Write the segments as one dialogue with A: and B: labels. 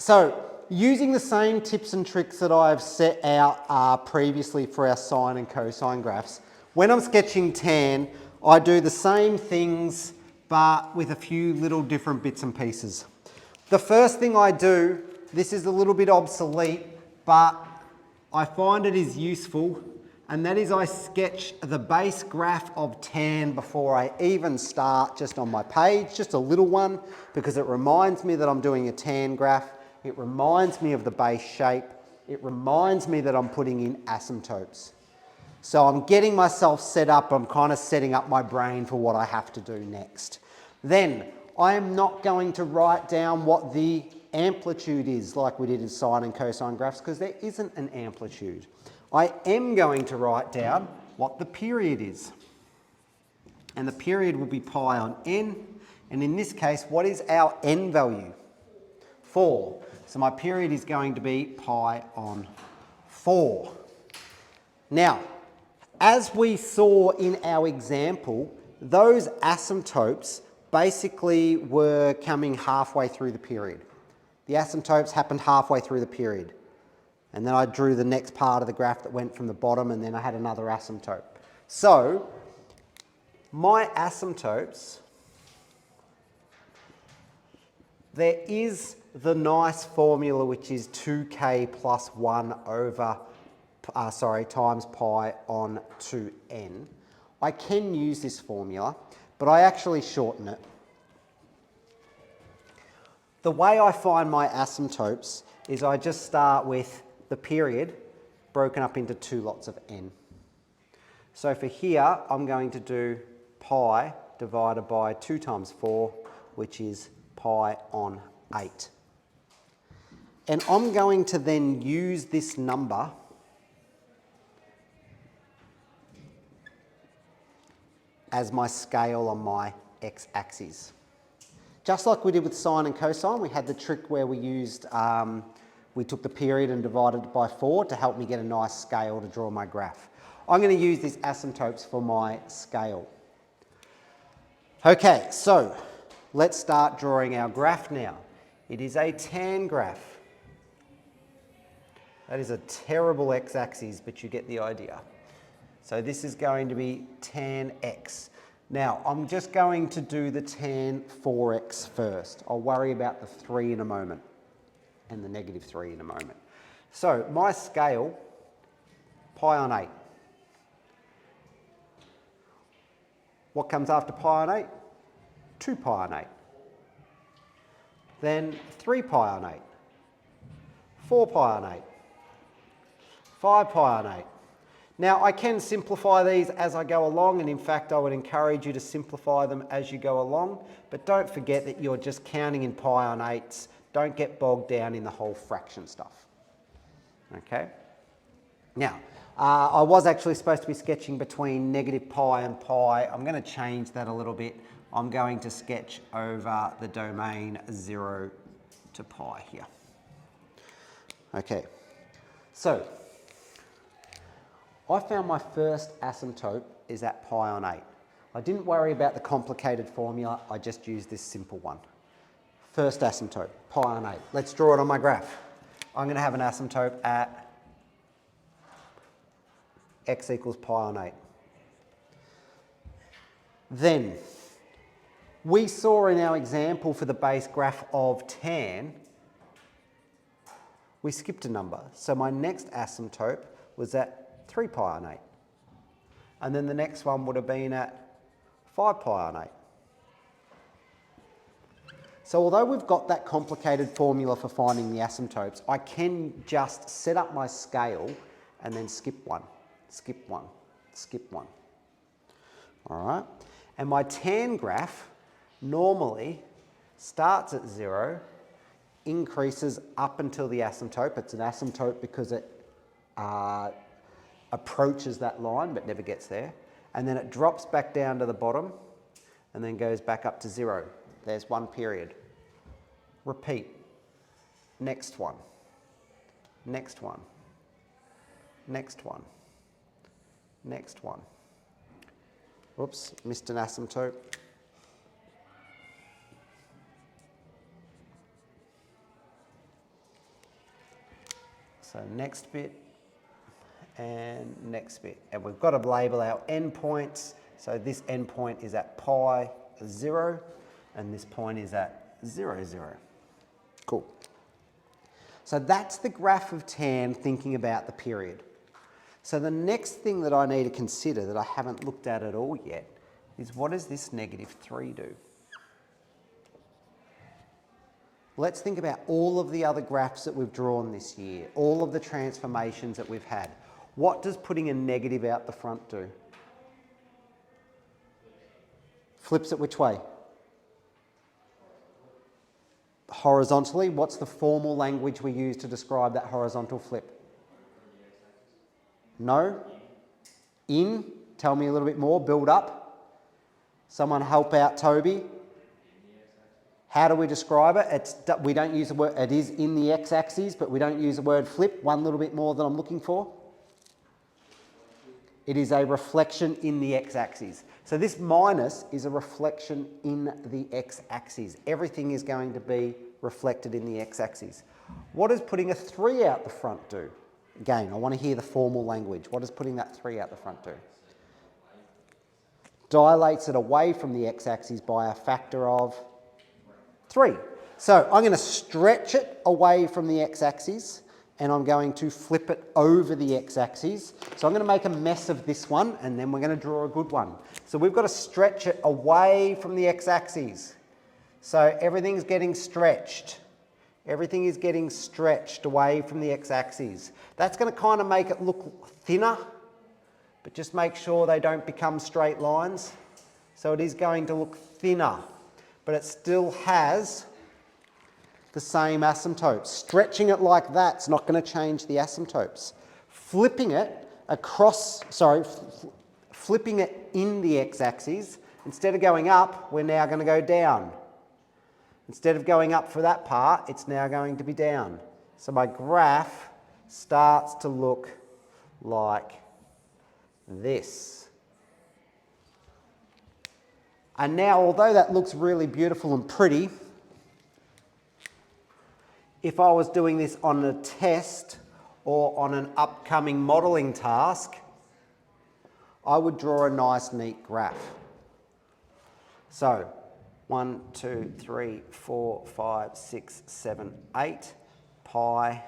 A: So using the same tips and tricks that I've set out previously for our sine and cosine graphs, when I'm sketching tan, I do the same things but with a few little different bits and pieces. The first thing I do, this is a little bit obsolete, but I find it is useful, and that is I sketch the base graph of tan before I even start just on my page, just a little one, because it reminds me that I'm doing a tan graph. It reminds me of the base shape. It reminds me that I'm putting in asymptotes. So I'm getting myself set up, I'm kind of setting up my brain for what I have to do next. Then I am not going to write down what the amplitude is like we did in sine and cosine graphs, because there isn't an amplitude. I am going to write down what the period is. And the period will be pi on n. And in this case, what is our n value? 4. So my period is going to be pi on 4. Now, as we saw in our example, those asymptotes basically were coming halfway through the period. The asymptotes happened halfway through the period. And then I drew the next part of the graph that went from the bottom, and then I had another asymptote. So my asymptotes, there is the nice formula which is 2k plus 1 over, times pi on 2n. I can use this formula, but I actually shorten it. The way I find my asymptotes is I just start with the period broken up into two lots of n. So for here, I'm going to do pi divided by 2 times 4, which is pi on 8. And I'm going to then use this number as my scale on my x-axis. Just like we did with sine and cosine, we had the trick where we used, we took the period and divided it by 4 to help me get a nice scale to draw my graph. I'm going to use these asymptotes for my scale. Okay, so let's start drawing our graph now. It is a tan graph. That is a terrible x-axis, but you get the idea. So this is going to be tan x. Now, I'm just going to do the tan 4x first. I'll worry about the 3 in a moment and the negative 3 in a moment. So my scale, pi on 8. What comes after pi on 8? 2 pi on 8. Then 3 pi on 8. 4 pi on 8. 5 pi on 8. Now I can simplify these as I go along, and in fact I would encourage you to simplify them as you go along, but don't forget that you're just counting in pi on 8s. Don't get bogged down in the whole fraction stuff. Okay? Now, I was actually supposed to be sketching between negative pi and pi. I'm going to change that a little bit. I'm going to sketch over the domain 0 to pi here. Okay, so I found my first asymptote is at pi on 8. I didn't worry about the complicated formula, I just used this simple one. First asymptote, pi on 8. Let's draw it on my graph. I'm going to have an asymptote at x equals pi on 8. Then, we saw in our example for the base graph of tan, we skipped a number. So my next asymptote was at 3 pi on 8. And then the next one would have been at 5 pi on 8. So although we've got that complicated formula for finding the asymptotes, I can just set up my scale and then skip one, skip one, skip one. All right? And my tan graph normally starts at 0, increases up until the asymptote. It's an asymptote because it approaches that line but never gets there. And then it drops back down to the bottom and then goes back up to 0. There's one period. Repeat. Next one. Next one. Next one. Next one. Oops, missed an asymptote. So next bit and next bit. And we've got to label our endpoints. So this endpoint is at pi 0 and this point is at 0, 0. Cool. So that's the graph of tan thinking about the period. So the next thing that I need to consider that I haven't looked at all yet is what does this -3 do? Let's think about all of the other graphs that we've drawn this year, all of the transformations that we've had. What does putting a negative out the front do? Flips it which way? Horizontally. What's the formal language we use to describe that horizontal flip? No? In? Tell me a little bit more. Build up. Someone help out Toby. How do we describe it? We don't use the word, it is in the x-axis, but we don't use the word flip. One little bit more that I'm looking for. It is a reflection in the x-axis. So this minus is a reflection in the x-axis. Everything is going to be reflected in the x-axis. What does putting a 3 out the front do? Again, I want to hear the formal language. What does putting that 3 out the front do? Dilates it away from the x-axis by a factor of 3. So I'm going to stretch it away from the x-axis and I'm going to flip it over the x-axis. So I'm going to make a mess of this one and then we're going to draw a good one. So we've got to stretch it away from the x-axis. So everything's getting stretched. Everything is getting stretched away from the x-axis. That's going to kind of make it look thinner, but just make sure they don't become straight lines. So it is going to look thinner, but it still has the same asymptotes. Stretching it like that's not going to change the asymptotes. Flipping it across, flipping it in the x-axis, instead of going up, we're now going to go down. Instead of going up for that part, it's now going to be down. So my graph starts to look like this. And now, although that looks really beautiful and pretty, if I was doing this on a test or on an upcoming modelling task, I would draw a nice, neat graph. So 1, 2, 3, 4, 5, 6, 7, 8, pi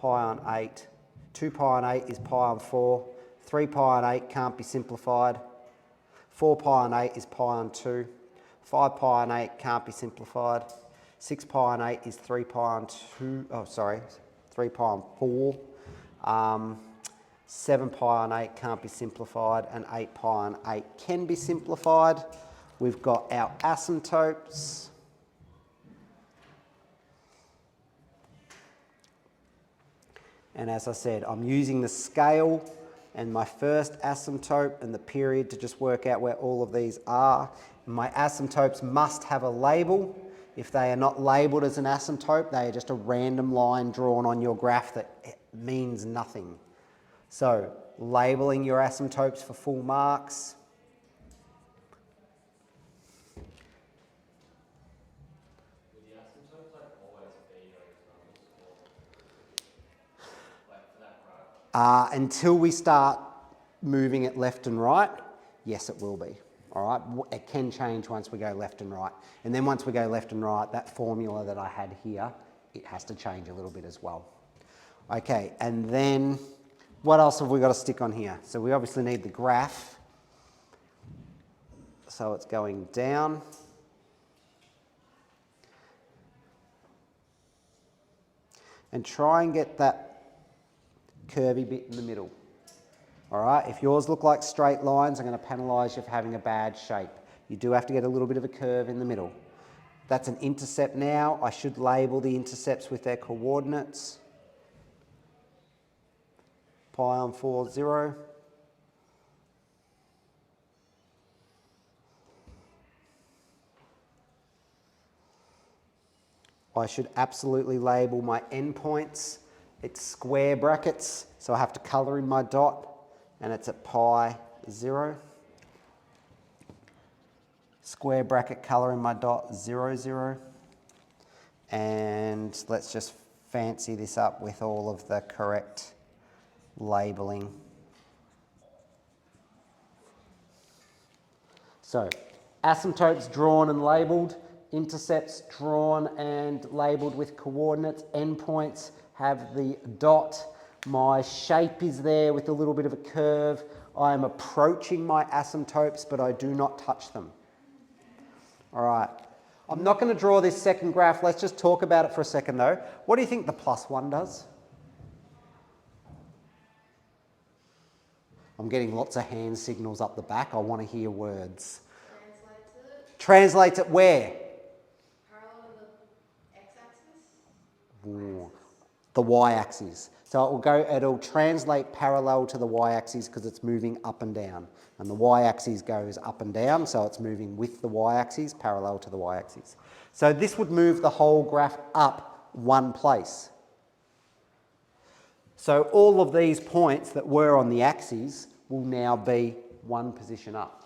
A: on 8. 2 pi on 8 is pi on 4. 3 pi on 8 can't be simplified. 4 pi on 8 is pi on 2. 5 pi on 8 can't be simplified. 6 pi on 8 is 3 pi on 2. Oh, sorry, 3 pi on 4. 7 pi on 8 can't be simplified, and 8 pi on 8 can be simplified. We've got our asymptotes. And as I said, I'm using the scale and my first asymptote and the period to just work out where all of these are. My asymptotes must have a label. If they are not labelled as an asymptote, they are just a random line drawn on your graph that means nothing. So, labelling your asymptotes for full marks.
B: Would the asymptotes always be those numbers, or for that graph?
A: Until we start moving it left and right, yes, it will be. All right, it can change once we go left and right. And then once we go left and right, that formula that I had here, it has to change a little bit as well. Okay, and then what else have we got to stick on here? So we obviously need the graph. So it's going down. And try and get that curvy bit in the middle. All right, if yours look like straight lines, I'm going to penalise you for having a bad shape. You do have to get a little bit of a curve in the middle. That's an intercept now. I should label the intercepts with their coordinates. Pi on 4, 0. I should absolutely label my endpoints. It's square brackets, so I have to colour in my dot, and it's at pi 0. Square bracket colour in my dot, 0, 0. And let's just fancy this up with all of the correct labelling. So, asymptotes drawn and labelled, intercepts drawn and labelled with coordinates, endpoints have the dot. My shape is there with a little bit of a curve. I am approaching my asymptotes, but I do not touch them. All right. I'm not going to draw this second graph. Let's just talk about it for a second, though. What do you think the +1 does? I'm getting lots of hand signals up the back. I want to hear words.
C: Translates it.
A: Translates it where?
C: Parallel to the x-axis.
A: Ooh, the y-axis. So it'll translate parallel to the y-axis because it's moving up and down. And the y-axis goes up and down, so it's moving with the y-axis, parallel to the y-axis. So this would move the whole graph up one place. So all of these points that were on the axes will now be one position up.